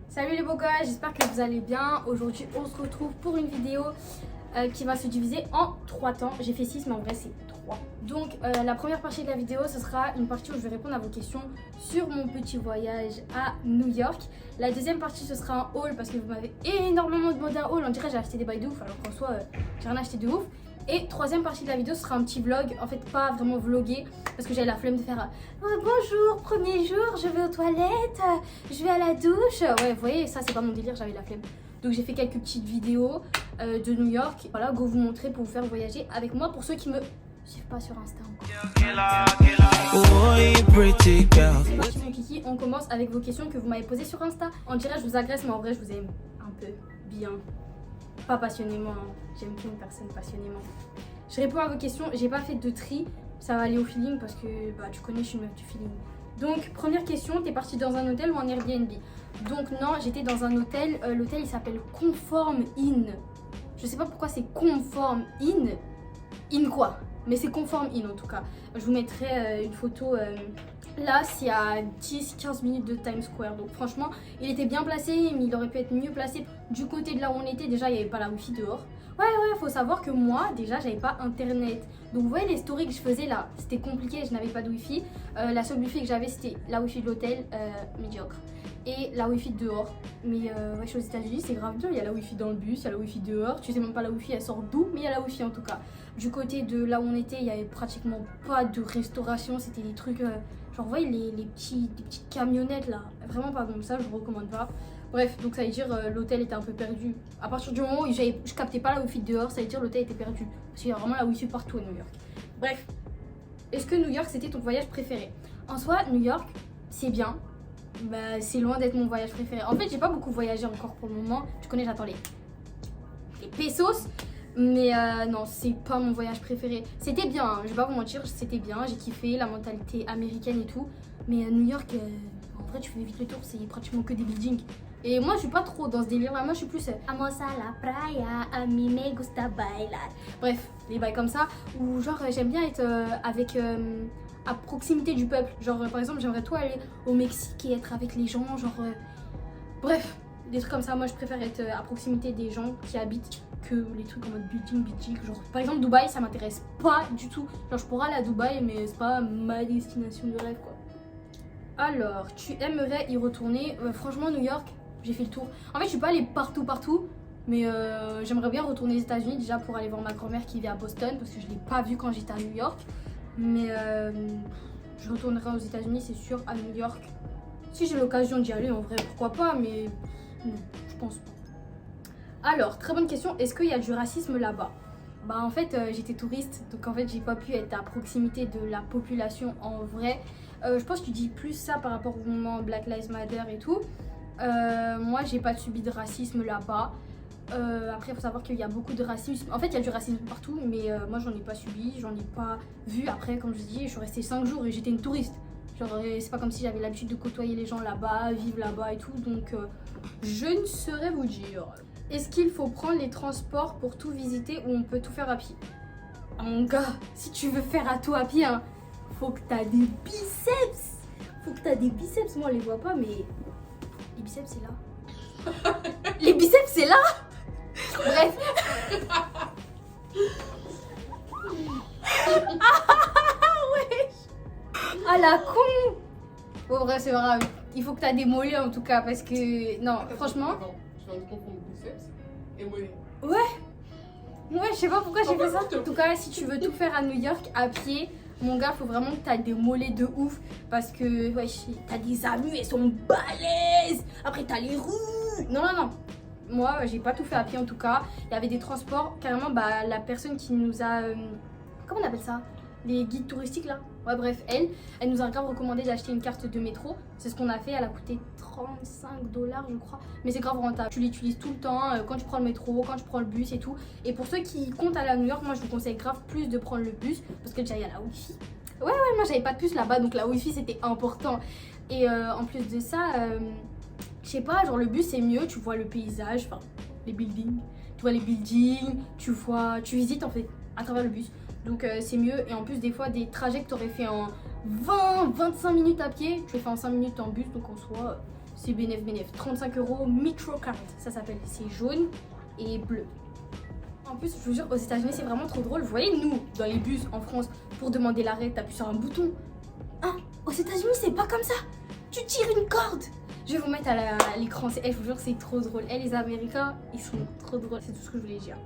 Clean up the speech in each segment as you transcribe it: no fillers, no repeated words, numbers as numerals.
Salut les beaux gars, j'espère que vous allez bien. Aujourd'hui on se retrouve pour une vidéo qui va se diviser en 3 temps. J'ai fait 6 mais en vrai c'est 3. Donc la première partie de la vidéo ce sera une partie où je vais répondre à vos questions sur mon petit voyage à New York. La deuxième partie ce sera un haul parce que vous m'avez énormément demandé un haul. On dirait que j'ai acheté des bails de ouf alors qu'en soi j'ai rien acheté de ouf. Et troisième partie de la vidéo ce sera un petit vlog, en fait pas vraiment vlogué parce que j'avais la flemme de faire bonjour, premier jour, je vais aux toilettes, je vais à la douche. Ouais, vous voyez, ça c'est pas mon délire, j'avais la flemme. Donc j'ai fait quelques petites vidéos de New York, voilà, go vous montrer pour vous faire voyager avec moi pour ceux qui me suivent pas sur Insta encore. Mon kiki, on commence avec vos questions que vous m'avez posées sur Insta. On dirait je vous agresse mais en vrai je vous aime un peu bien. Pas passionnément, hein. J'aime plus une personne passionnément. Je réponds à vos questions, j'ai pas fait de tri, ça va aller au feeling parce que tu connais, je suis une meuf du feeling. Donc première question, t'es partie dans un hôtel ou en Airbnb? Donc non, j'étais dans un hôtel, l'hôtel il s'appelle Conform Inn. Je sais pas pourquoi c'est Conform Inn. In quoi? Mais c'est Conform Inn en tout cas. Je vous mettrai une photo là, c'est à 10-15 minutes de Times Square. Donc franchement, il était bien placé, mais il aurait pu être mieux placé. Du côté de là où on était, déjà, il n'y avait pas la wifi dehors. Ouais, faut savoir que moi, déjà, j'avais pas internet. Donc vous voyez les stories que je faisais là, c'était compliqué, je n'avais pas de wifi. La seule wifi que j'avais, c'était la wifi de l'hôtel, médiocre. Et la wifi dehors. Mais ouais, je suis aux États-Unis, c'est grave dur. Il y a la wifi dans le bus, il y a la wifi dehors. Tu sais même pas la wifi, elle sort d'où, mais il y a la wifi en tout cas. Du côté de là où on était, il y avait pratiquement pas de restauration. C'était des trucs, genre vous voyez les petites camionnettes là. Vraiment pas bon, ça je vous recommande pas. Bref, donc ça veut dire l'hôtel était un peu perdu. À partir du moment où je captais pas la wifi dehors, ça veut dire l'hôtel était perdu. Parce qu'il y a vraiment la wifi partout à New York. Bref, est-ce que New York c'était ton voyage préféré? En soi, New York, c'est bien. C'est loin d'être mon voyage préféré. En fait, j'ai pas beaucoup voyagé encore pour le moment. Tu connais, j'attends les pesos. Mais non, c'est pas mon voyage préféré. C'était bien, hein, je vais pas vous mentir, c'était bien. J'ai kiffé la mentalité américaine et tout. Mais New York, en vrai, tu fais vite le tour, c'est pratiquement que des buildings. Et moi, je suis pas trop dans ce délire là. Moi, je suis plus Amos a la playa, a mi me gusta bailar. Bref, les bails comme ça. Ou genre, j'aime bien être avec. À proximité du peuple. Genre, par exemple, j'aimerais tout aller au Mexique et être avec les gens. Genre, bref, des trucs comme ça. Moi, je préfère être à proximité des gens qui habitent que les trucs en mode building. Genre, par exemple, Dubaï, ça m'intéresse pas du tout. Genre, je pourrais aller à Dubaï, mais c'est pas ma destination de rêve, quoi. Alors, tu aimerais y retourner? Franchement, New York, j'ai fait le tour. En fait, je suis pas allée partout. Mais j'aimerais bien retourner aux États-Unis déjà pour aller voir ma grand-mère qui vit à Boston parce que je l'ai pas vue quand j'étais à New York. Mais je retournerai aux États-Unis, c'est sûr, à New York. Si j'ai l'occasion d'y aller, en vrai, pourquoi pas, mais non, je pense pas. Alors, très bonne question, est-ce qu'il y a du racisme là-bas? En fait, j'étais touriste, donc en fait, j'ai pas pu être à proximité de la population en vrai. Je pense que tu dis plus ça par rapport au mouvement Black Lives Matter et tout. Moi, j'ai pas subi de racisme là-bas. Après, il faut savoir qu'il y a beaucoup de racisme. En fait, il y a du racisme partout, mais moi, j'en ai pas subi, j'en ai pas vu. Après, comme je dis, je suis restée 5 jours et j'étais une touriste. Genre, c'est pas comme si j'avais l'habitude de côtoyer les gens là-bas, vivre là-bas et tout. Donc, je ne saurais vous dire. Est-ce qu'il faut prendre les transports pour tout visiter ou on peut tout faire à pied? Mon gars, si tu veux faire à tout à pied, hein, faut que t'as des biceps. Faut que t'as des biceps. Moi, on les voit pas, mais les biceps, c'est là. Les biceps, c'est là. Bref. Ouais. Ah la con. Bon bref c'est grave. Il faut que t'as des mollets en tout cas parce que non franchement. Je viens de confondre biceps et mollet. Ouais je sais pas pourquoi j'ai fait ça. En tout cas si tu veux tout faire à New York à pied, mon gars faut vraiment que t'as des mollets de ouf parce que ouais t'as des amis elles sont balèzes. Après t'as les roues. Non. Moi, j'ai pas tout fait à pied en tout cas. Il y avait des transports. Carrément, la personne qui nous a... comment on appelle ça? Les guides touristiques là. Ouais, bref, elle nous a grave recommandé d'acheter une carte de métro. C'est ce qu'on a fait. Elle a coûté 35 $, je crois. Mais c'est grave rentable. Tu l'utilises tout le temps quand tu prends le métro, quand tu prends le bus et tout. Et pour ceux qui comptent aller à New York, moi je vous conseille grave plus de prendre le bus parce que déjà il y a la wifi. Ouais, moi j'avais pas de puce là-bas donc la wifi c'était important. Et en plus de ça. Je sais pas, genre le bus c'est mieux, tu vois le paysage, enfin les buildings, tu vois les buildings, tu visites en fait à travers le bus. Donc c'est mieux et en plus des fois des trajets que tu aurais fait en 20-25 minutes à pied, tu les fais en 5 minutes en bus donc en soi c'est bénéf. 35 euros, microcard, ça s'appelle. C'est jaune et bleu. En plus, je vous jure, aux États-Unis, c'est vraiment trop drôle. Vous voyez, nous, dans les bus en France, pour demander l'arrêt, t'appuies sur un bouton. Hein, aux États-Unis, c'est pas comme ça. Tu tires une corde. Je vais vous mettre à l'écran. Je vous jure, c'est trop drôle. Et les Américains, ils sont trop drôles. C'est tout ce que je voulais dire.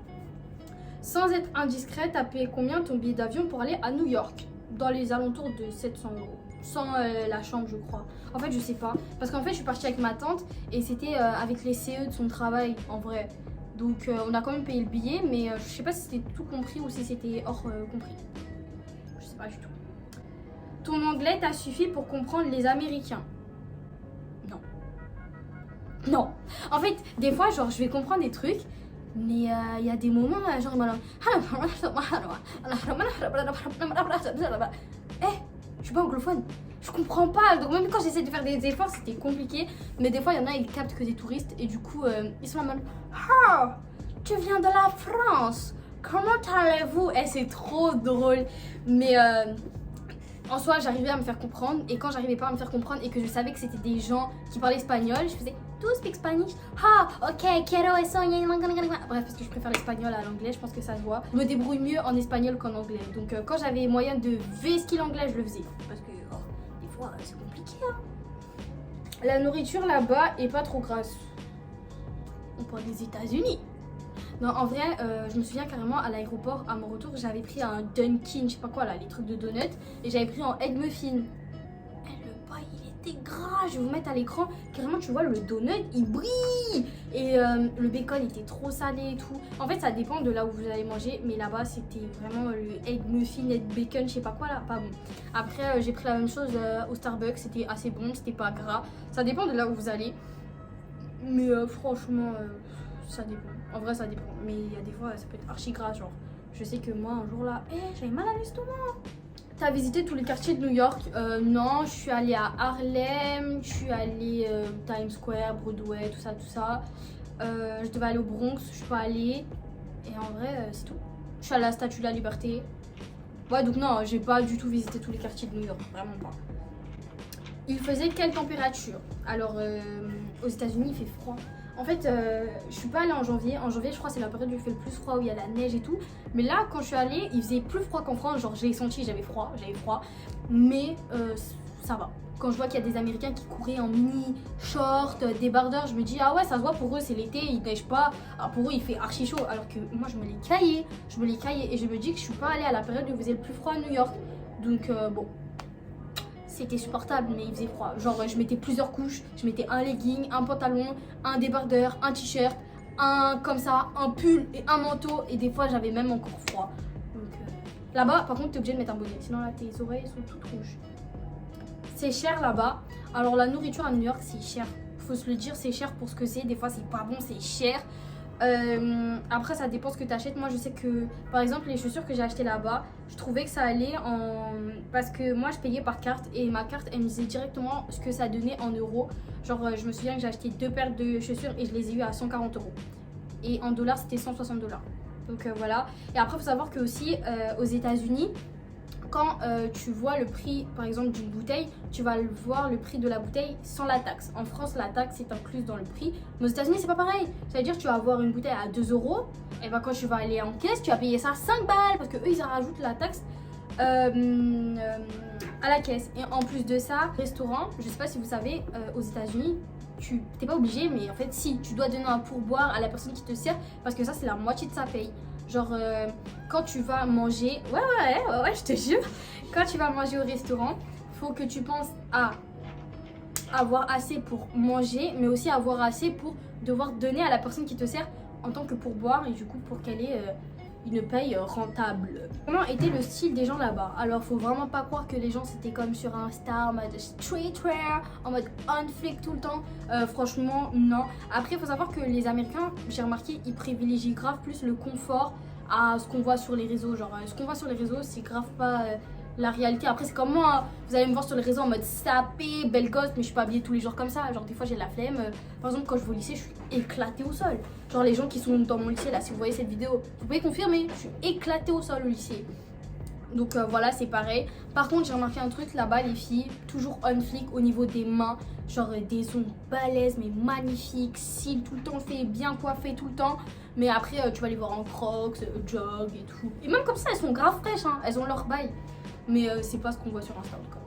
Sans être indiscret, t'as payé combien ton billet d'avion pour aller à New York? Dans les alentours de 700 euros. Sans la chambre, je crois. En fait, je sais pas. Parce qu'en fait, je suis partie avec ma tante et c'était avec les CE de son travail, en vrai. Donc, on a quand même payé le billet, mais je sais pas si c'était tout compris ou si c'était hors compris. Je sais pas du tout. Ton anglais t'a suffi pour comprendre les Américains? Non. Non. En fait, des fois, genre, je vais comprendre des trucs, mais il y a des moments, genre, je suis pas anglophone. Je comprends pas. Donc, même quand j'essaie de faire des efforts, c'était compliqué. Mais des fois, il y en a, ils captent que des touristes. Et du coup, ils sont en mode, oh, tu viens de la France. Comment allez-vous? Et c'est trop drôle. Mais en soi, j'arrivais à me faire comprendre. Et quand j'arrivais pas à me faire comprendre et que je savais que c'était des gens qui parlaient espagnol, je faisais do you speak Spanish? Ah, ok, quiero eso. Bref, parce que je préfère l'espagnol à l'anglais, je pense que ça se voit. Je me débrouille mieux en espagnol qu'en anglais. Donc, quand j'avais moyen de V-skill anglais, je le faisais. Parce que des fois, c'est compliqué. Hein. La nourriture là-bas est pas trop grasse. On parle des États-Unis. Non, en vrai, je me souviens carrément à l'aéroport, à mon retour, j'avais pris un Dunkin', je sais pas quoi là, les trucs de donuts, et j'avais pris en egg muffin. Et le pain, il était gras, je vais vous mettre à l'écran, carrément, tu vois, le donut, il brille. Et le bacon était trop salé et tout. En fait, ça dépend de là où vous allez manger, mais là-bas, c'était vraiment le egg muffin, egg bacon, je sais pas quoi là, pas bon. Après, j'ai pris la même chose au Starbucks, c'était assez bon, c'était pas gras. Ça dépend de là où vous allez, mais franchement, ça dépend. En vrai, ça dépend. Mais il y a des fois, ça peut être archi gras. Genre, je sais que moi, un jour là, j'avais mal à l'estomac. T'as visité tous les quartiers de New York? Non, je suis allée à Harlem, je suis allée Times Square, Broadway, tout ça. Je devais aller au Bronx, je suis pas allée. Et en vrai, c'est tout. Je suis allée à la Statue de la Liberté. Ouais, donc non, j'ai pas du tout visité tous les quartiers de New York. Vraiment pas. Il faisait quelle température? Alors, aux États-Unis, il fait froid. En fait, je suis pas allée en janvier. En janvier, je crois que c'est la période où il fait le plus froid, où il y a la neige et tout. Mais là, quand je suis allée, il faisait plus froid qu'en France. Genre, j'ai senti, j'avais froid. Mais ça va. Quand je vois qu'il y a des Américains qui couraient en mini short, débardeurs, je me dis, ah ouais, ça se voit pour eux, c'est l'été, il neige pas. Alors pour eux, il fait archi chaud. Alors que moi, je me les caillais. Et je me dis que je suis pas allée à la période où il faisait le plus froid à New York. Donc, bon. C'était supportable, mais il faisait froid. Genre, je mettais plusieurs couches. Je mettais un legging, un pantalon, un débardeur, un t-shirt, un comme ça, un pull et un manteau. Et des fois, j'avais même encore froid. Donc, là-bas, par contre, t'es obligé de mettre un bonnet. Sinon, là, tes oreilles sont toutes rouges. C'est cher là-bas. Alors, la nourriture à New York, c'est cher. Faut se le dire, c'est cher pour ce que c'est. Des fois, c'est pas bon, c'est cher. Après, ça dépend ce que tu achètes. Moi, je sais que, par exemple, les chaussures que j'ai achetées là-bas, je trouvais que ça allait en... Parce que moi, je payais par carte et ma carte, elle me disait directement ce que ça donnait en euros. Genre, je me souviens que j'ai acheté 2 paires de chaussures et je les ai eues à 140 euros. Et en dollars, c'était 160 $. Donc, voilà. Et après, il faut savoir que aussi, aux États-Unis, quand tu vois le prix, par exemple, d'une bouteille, tu vas voir le prix de la bouteille sans la taxe. En France, la taxe est incluse dans le prix. Mais aux États-Unis, c'est pas pareil. Ça veut dire que tu vas avoir une bouteille à 2 €. Et ben quand tu vas aller en caisse, tu vas payer ça 5 balles. Parce que eux, ils rajoutent la taxe à la caisse. Et en plus de ça, restaurant, je sais pas si vous savez, aux États-Unis, tu t'es pas obligé, mais en fait, si, tu dois donner un pourboire à la personne qui te sert. Parce que ça, c'est la moitié de sa paye. Genre, quand tu vas manger, ouais, je te jure, quand tu vas manger au restaurant, faut que tu penses à avoir assez pour manger, mais aussi avoir assez pour devoir donner à la personne qui te sert en tant que pourboire et du coup pour qu'elle ait une paye rentable. Comment était le style des gens là-bas? Alors, faut vraiment pas croire que les gens c'était comme sur Insta en mode streetwear, en mode on flick tout le temps. Franchement, non. Après, faut savoir que les Américains, j'ai remarqué, ils privilégient grave plus le confort à ce qu'on voit sur les réseaux. Genre, ce qu'on voit sur les réseaux, c'est grave pas la réalité. Après, c'est comme moi, hein. Vous allez me voir sur les réseaux en mode sapé, belle gosse, mais je suis pas habillée tous les jours comme ça. Genre, des fois, j'ai la flemme. Par exemple, quand je vais au lycée, je suis éclatée au sol. Genre, les gens qui sont dans mon lycée, là, si vous voyez cette vidéo, vous pouvez confirmer, je suis éclatée au sol au lycée. Donc voilà, c'est pareil. Par contre, j'ai remarqué un truc là-bas, les filles, toujours on flic au niveau des mains. Genre des ongles balèzes, mais magnifiques, cils tout le temps fait, bien coiffés tout le temps. Mais après, tu vas les voir en crocs, jog et tout. Et même comme ça, elles sont grave fraîches, hein. Elles ont leur bail. Mais c'est pas ce qu'on voit sur Insta en tout cas.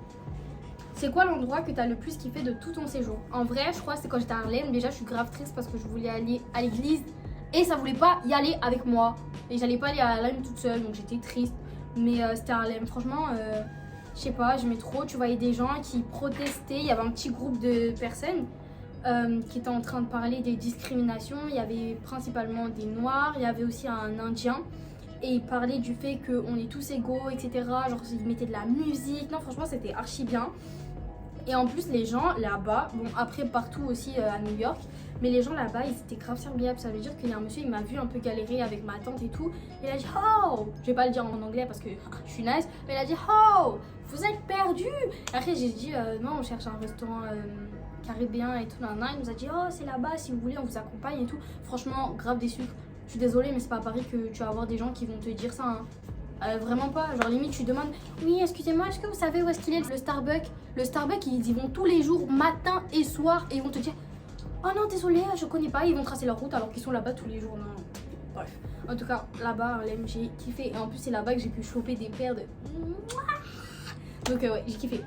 C'est quoi l'endroit que t'as le plus kiffé de tout ton séjour? En vrai, je crois que c'est quand j'étais à Harlem. Déjà, je suis grave triste parce que je voulais aller à l'église et ça voulait pas y aller avec moi. Et j'allais pas aller à Harlem toute seule, donc j'étais triste. Mais c'était à Harlem. Franchement, je sais pas, j'aimais trop. Tu voyais des gens qui protestaient. Il y avait un petit groupe de personnes qui étaient en train de parler des discriminations. Il y avait principalement des noirs, il y avait aussi un indien. Et ils parlaient du fait qu'on est tous égaux, etc. Genre, ils mettaient de la musique. Non, franchement, c'était archi bien. Et en plus, les gens là-bas, bon, après partout aussi à New York, mais les gens là-bas, ils étaient grave serviables. Ça veut dire qu'il y a un monsieur, il m'a vu un peu galérer avec ma tante et tout. Et il a dit oh, je vais pas le dire en anglais parce que je suis naze, mais il a dit oh, vous êtes perdus. Après, j'ai dit non, on cherche un restaurant caribéen et tout. Il nous a dit oh, c'est là-bas, si vous voulez, on vous accompagne et tout. Franchement, grave déçu. Je suis désolée, mais c'est pas à Paris que tu vas avoir des gens qui vont te dire ça. Hein. Vraiment pas, genre limite tu demandes oui excusez-moi, est-ce que vous savez où est-ce qu'il est le Starbucks? Le Starbucks ils y vont tous les jours, matin et soir, et ils vont te dire oh non désolé je connais pas, ils vont tracer leur route alors qu'ils sont là-bas tous les jours. Non. Bref, en tout cas là-bas j'ai kiffé, et en plus c'est là-bas que j'ai pu choper des paires de donc ouais j'ai kiffé.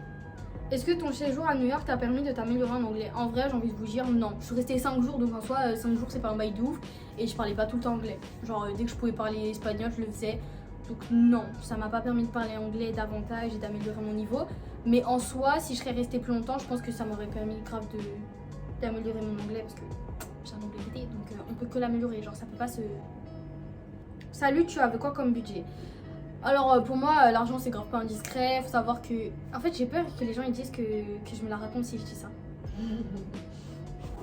Est-ce que ton séjour à New York t'a permis de t'améliorer en anglais? En vrai j'ai envie de vous dire non, je suis restée 5 jours donc en soi 5 jours c'est pas un bail de ouf, et je parlais pas tout le temps anglais, genre dès que je pouvais parler espagnol je le faisais. Donc non, ça m'a pas permis de parler anglais davantage et d'améliorer mon niveau. Mais en soi, si je serais restée plus longtemps, je pense que ça m'aurait permis grave d'améliorer mon anglais parce que j'ai un anglais pété, donc on peut que l'améliorer. Genre ça peut pas se... Salut, tu avais quoi comme budget? Alors pour moi, l'argent c'est grave pas indiscret. Faut savoir que... En fait, j'ai peur que les gens ils disent que je me la raconte si je dis ça.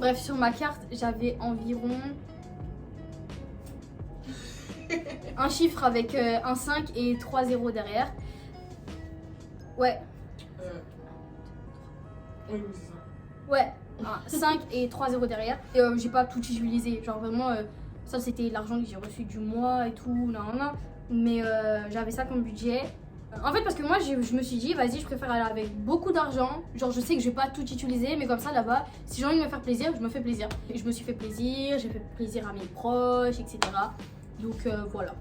Bref, sur ma carte, j'avais environ... un chiffre avec un 5 et 3 zéros derrière. Ouais. Oui, c'est ça. Ouais, 5 et 3 zéros derrière. Et j'ai pas tout utilisé. Genre vraiment, ça c'était l'argent que j'ai reçu du mois et tout. Non. Mais j'avais ça comme budget. En fait, parce que moi, je me suis dit, vas-y, je préfère aller avec beaucoup d'argent. Genre, je sais que je vais pas tout utiliser, mais comme ça, là-bas, si j'ai envie de me faire plaisir, je me fais plaisir. Et je me suis fait plaisir, j'ai fait plaisir à mes proches, etc. Donc voilà.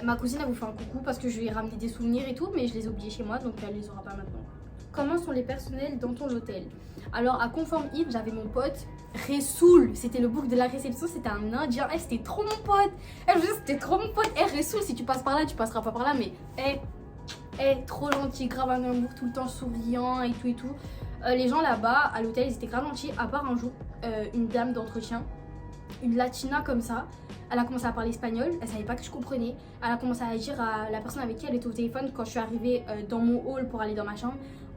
Ma cousine elle vous fait un coucou parce que je lui ai ramené des souvenirs et tout, mais je les ai oubliés chez moi donc elle les aura pas maintenant. Comment sont les personnels dans ton hôtel? Alors à Conform Inn, j'avais mon pote Ressoul, c'était le book de la réception, c'était un indien, c'était trop mon pote. Je vous dis c'était trop mon pote. Ressoul, si tu passes par là, tu passeras pas par là, mais trop gentil, grave un amour tout le temps souriant et tout et tout. Les gens là-bas à l'hôtel ils étaient grave gentils, à part un jour une dame d'entretien, une latina comme ça. Elle a commencé à parler espagnol, elle savait pas que je comprenais. Elle a commencé à dire à la personne avec qui elle était au téléphone quand je suis arrivée dans mon hall pour aller dans ma chambre.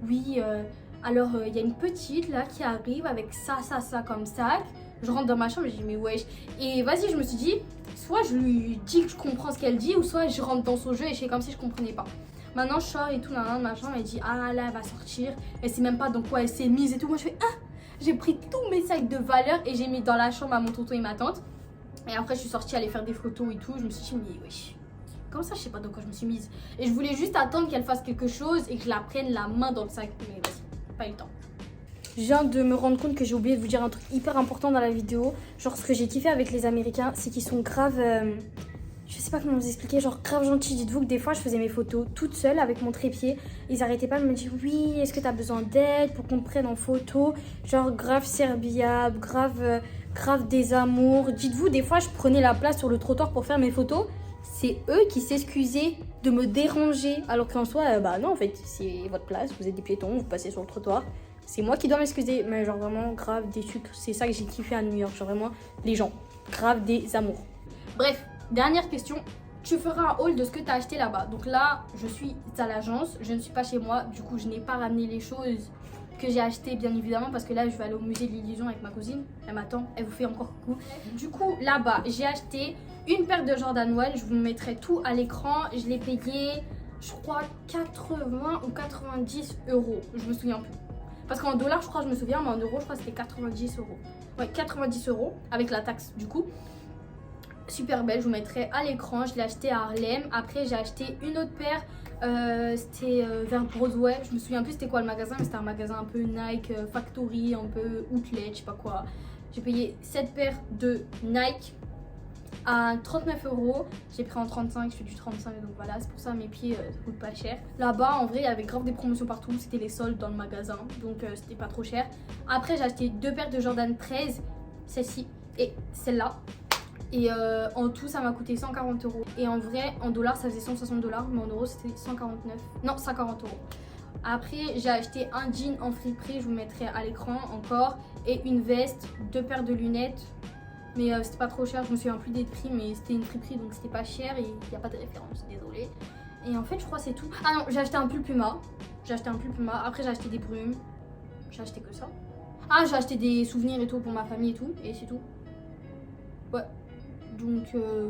Oui, alors il y a une petite là qui arrive avec ça comme sac. Je rentre dans ma chambre et je dis mais wesh. Et vas-y, je me suis dit, soit je lui dis que je comprends ce qu'elle dit, ou soit je rentre dans son jeu et je fais comme si je comprenais pas. Maintenant je sors et tout, dans ma chambre, elle dit ah là elle va sortir. Elle sait même pas dans quoi elle s'est mise et tout. Moi je fais ah. J'ai pris tous mes sacs de valeur et j'ai mis dans la chambre à mon tonton et ma tante. Et après je suis sortie aller faire des photos et tout. Je me suis dit mais wesh, comme ça je sais pas dans quoi je me suis mise. Et je voulais juste attendre qu'elle fasse quelque chose et que je la prenne la main dans le sac. Mais vas-y, pas eu le temps. Je viens de me rendre compte que j'ai oublié de vous dire un truc hyper important dans la vidéo. Genre ce que j'ai kiffé avec les Américains, c'est qu'ils sont grave... je sais pas comment vous expliquer, genre grave gentils. Dites-vous que des fois je faisais mes photos toute seule avec mon trépied. Ils arrêtaient pas de me dire oui, est-ce que t'as besoin d'aide pour qu'on te prenne en photo. Genre grave serviable, grave des amours. Dites-vous, des fois je prenais la place sur le trottoir pour faire mes photos. C'est eux qui s'excusaient de me déranger. Alors qu'en soi, bah non en fait, c'est votre place, vous êtes des piétons, vous passez sur le trottoir. C'est moi qui dois m'excuser, mais genre vraiment grave des sucres. C'est ça que j'ai kiffé à New York, genre vraiment les gens, grave des amours. Bref, dernière question. Tu feras un haul de ce que tu as acheté là-bas. Donc là, je suis à l'agence, je ne suis pas chez moi. Du coup, je n'ai pas ramené les choses que j'ai achetées, bien évidemment, parce que là, je vais aller au musée de l'illusion avec ma cousine. Elle m'attend, elle vous fait encore coucou. Du coup, là-bas, j'ai acheté une paire de Jordan 1. Je vous mettrai tout à l'écran. Je l'ai payé, je crois, 80 ou 90 euros. Je me souviens plus. Parce qu'en dollars, je crois, je me souviens, mais en euros, je crois que c'était 90 euros. Ouais, 90 euros avec la taxe, du coup. super belle, je vous mettrai à l'écran. Je l'ai acheté à Harlem. Après j'ai acheté une autre paire, c'était vers Broadway. Je me souviens plus c'était quoi le magasin, mais c'était un magasin un peu Nike, Factory, un peu outlet, je sais pas quoi. J'ai payé cette paire de Nike à 39 €. J'ai pris en 35, je fais du 35, donc voilà, c'est pour ça mes pieds coûtent pas cher. Là-bas, en vrai, il y avait grave des promotions partout, c'était les soldes dans le magasin, donc c'était pas trop cher. Après, j'ai acheté deux paires de Jordan 13, celle-ci et celle-là. Et en tout, ça m'a coûté 140 €. Et en vrai, en dollars, ça faisait 160 $, mais en euros, c'était 149. Non, 140 €. Après, j'ai acheté un jean en friperie, je vous mettrai à l'écran encore, et une veste, deux paires de lunettes. Mais c'était pas trop cher, je me souviens plus des prix, mais c'était une friperie donc c'était pas cher et il n'y a pas de référence, désolée. Et en fait, je crois que c'est tout. Ah non, j'ai acheté un pull Puma. Après, j'ai acheté des brumes. J'ai acheté que ça. Ah, j'ai acheté des souvenirs et tout pour ma famille et tout. Et c'est tout. Ouais. Donc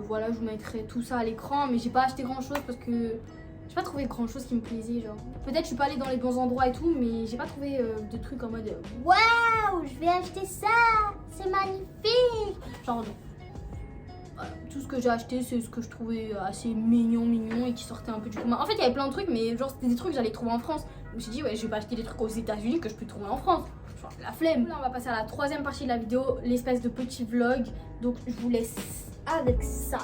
voilà, je vous mettrai tout ça à l'écran. Mais j'ai pas acheté grand chose parce que j'ai pas trouvé grand chose qui me plaisait. Genre, peut-être je suis pas allée dans les bons endroits et tout, mais j'ai pas trouvé de trucs en mode waouh, je vais acheter ça, c'est magnifique. Genre, non. Voilà. Tout ce que j'ai acheté, c'est ce que je trouvais assez mignon et qui sortait un peu du commun. En fait, il y avait plein de trucs, mais genre, c'était des trucs que j'allais trouver en France. Je me suis dit, ouais, je vais pas acheter des trucs aux États-Unis que je peux trouver en France. Genre, la flemme. Là, on va passer à la troisième partie de la vidéo, l'espèce de petit vlog. Donc, je vous laisse avec ça.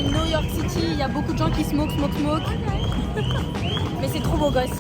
New York City, il y a beaucoup de gens qui smoke. Mais c'est trop beau gosse.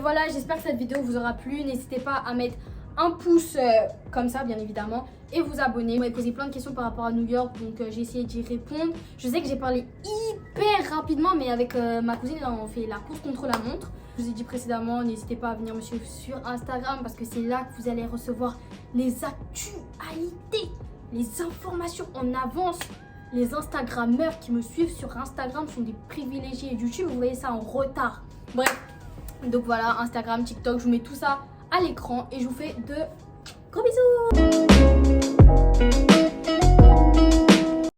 Voilà, j'espère que cette vidéo vous aura plu. N'hésitez pas à mettre un pouce comme ça, bien évidemment, et vous abonner. Vous m'avez posé plein de questions par rapport à New York, donc j'ai essayé d'y répondre. Je sais que j'ai parlé hyper rapidement, mais avec ma cousine, là, on fait la course contre la montre. Je vous ai dit précédemment, n'hésitez pas à venir me suivre sur Instagram parce que c'est là que vous allez recevoir les actualités, les informations en avance. Les Instagrammeurs qui me suivent sur Instagram sont des privilégiés. YouTube, vous voyez ça en retard. Bref. Donc voilà, Instagram, TikTok, je vous mets tout ça à l'écran et je vous fais de gros bisous.